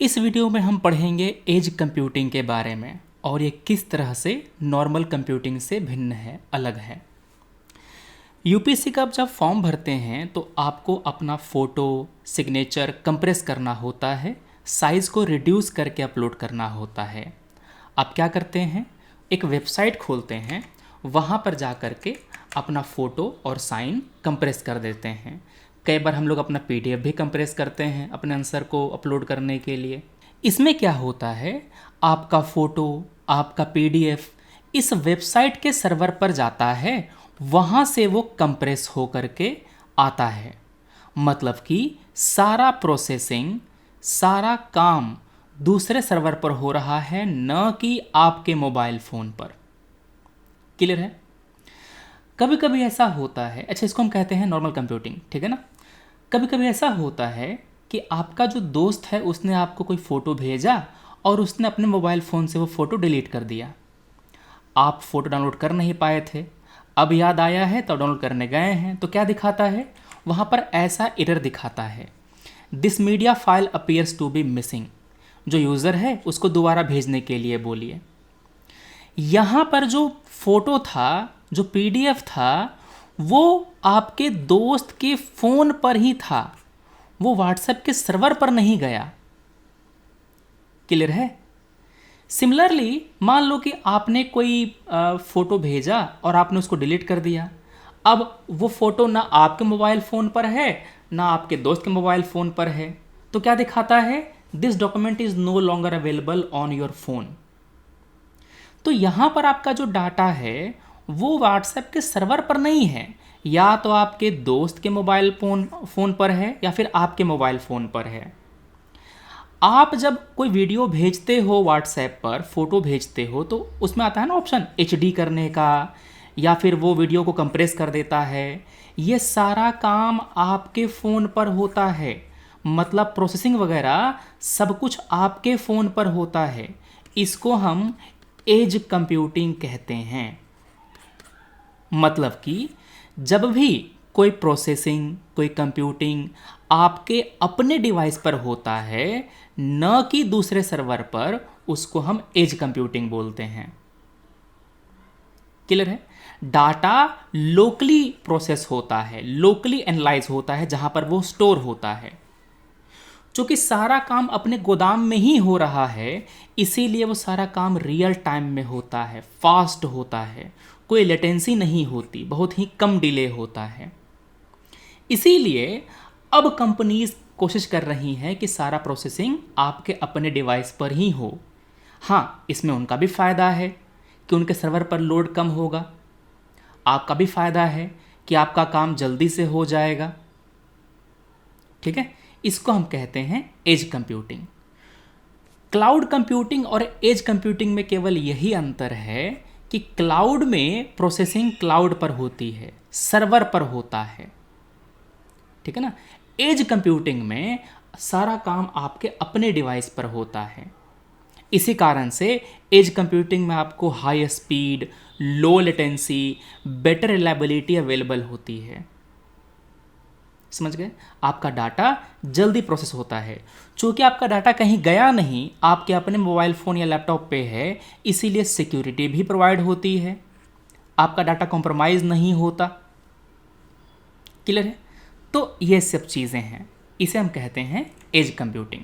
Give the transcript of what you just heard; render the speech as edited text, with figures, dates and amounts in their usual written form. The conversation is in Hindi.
इस वीडियो में हम पढ़ेंगे एज कंप्यूटिंग के बारे में और ये किस तरह से नॉर्मल कंप्यूटिंग से भिन्न है, अलग है। यूपीएससी का आप जब फॉर्म भरते हैं तो आपको अपना फ़ोटो, सिग्नेचर कंप्रेस करना होता है, साइज़ को रिड्यूस करके अपलोड करना होता है। आप क्या करते हैं, एक वेबसाइट खोलते हैं, वहाँ पर जा कर के अपना फ़ोटो और साइन कंप्रेस कर देते हैं। कई बार हम लोग अपना पीडीएफ भी कंप्रेस करते हैं अपने आंसर को अपलोड करने के लिए। इसमें क्या होता है, आपका फ़ोटो, आपका पीडीएफ इस वेबसाइट के सर्वर पर जाता है, वहाँ से वो कंप्रेस हो करके आता है। मतलब कि सारा प्रोसेसिंग, सारा काम दूसरे सर्वर पर हो रहा है, न कि आपके मोबाइल फ़ोन पर। क्लियर है? कभी कभी ऐसा होता है, अच्छा इसको हम कहते हैं नॉर्मल कंप्यूटिंग, ठीक है ना। कभी कभी ऐसा होता है कि आपका जो दोस्त है उसने आपको कोई फ़ोटो भेजा और उसने अपने मोबाइल फ़ोन से वो फ़ोटो डिलीट कर दिया। आप फ़ोटो डाउनलोड कर नहीं पाए थे, अब याद आया है तो डाउनलोड करने गए हैं तो क्या दिखाता है, वहाँ पर ऐसा एरर दिखाता है, this media file appears to be missing. जो यूज़र है उसको दोबारा भेजने के लिए बोलिए। यहाँ पर जो फ़ोटो था, जो पीडीएफ था, वो आपके दोस्त के फ़ोन पर ही था, वो व्हाट्सएप के सर्वर पर नहीं गया। क्लियर है? सिमिलरली मान लो कि आपने कोई फ़ोटो भेजा और आपने उसको डिलीट कर दिया। अब वो फ़ोटो ना आपके मोबाइल फ़ोन पर है, ना आपके दोस्त के मोबाइल फ़ोन पर है, तो क्या दिखाता है, this document is no longer available on your phone. तो यहाँ पर आपका जो डाटा है वो व्हाट्सएप के सर्वर पर नहीं है, या तो आपके दोस्त के मोबाइल फ़ोन पर है या फिर आपके मोबाइल फ़ोन पर है। आप जब कोई वीडियो भेजते हो व्हाट्सएप पर, फ़ोटो भेजते हो, तो उसमें आता है ना ऑप्शन एचडी करने का, या फिर वो वीडियो को कंप्रेस कर देता है। ये सारा काम आपके फ़ोन पर होता है, मतलब प्रोसेसिंग वगैरह सब कुछ आपके फ़ोन पर होता है। इसको हम एज कंप्यूटिंग कहते हैं। मतलब कि जब भी कोई प्रोसेसिंग, कोई कंप्यूटिंग आपके अपने डिवाइस पर होता है, न कि दूसरे सर्वर पर, उसको हम एज कंप्यूटिंग बोलते हैं। क्लियर है? डाटा लोकली प्रोसेस होता है, लोकली एनालाइज होता है, जहां पर वो स्टोर होता है। चूंकि सारा काम अपने गोदाम में ही हो रहा है, इसीलिए वो सारा काम रियल टाइम में होता है, फास्ट होता है, कोई लेटेंसी नहीं होती, बहुत ही कम डिले होता है। इसीलिए अब कंपनीज कोशिश कर रही हैं कि सारा प्रोसेसिंग आपके अपने डिवाइस पर ही हो। हाँ, इसमें उनका भी फ़ायदा है कि उनके सर्वर पर लोड कम होगा, आपका भी फ़ायदा है कि आपका काम जल्दी से हो जाएगा। ठीक है, इसको हम कहते हैं एज कंप्यूटिंग। क्लाउड कंप्यूटिंग और एज कंप्यूटिंग में केवल यही अंतर है कि क्लाउड में प्रोसेसिंग क्लाउड पर होती है, सर्वर पर होता है। ठीक है ना। एज कंप्यूटिंग में सारा काम आपके अपने डिवाइस पर होता है। इसी कारण से एज कंप्यूटिंग में आपको high speed, low latency, better reliability available होती है। समझ गए? आपका डाटा जल्दी प्रोसेस होता है। चूंकि आपका डाटा कहीं गया नहीं, आपके अपने मोबाइल फ़ोन या लैपटॉप पे है, इसीलिए सिक्योरिटी भी प्रोवाइड होती है, आपका डाटा कॉम्प्रोमाइज़ नहीं होता। क्लियर है? तो ये सब चीज़ें हैं, इसे हम कहते हैं एज कंप्यूटिंग।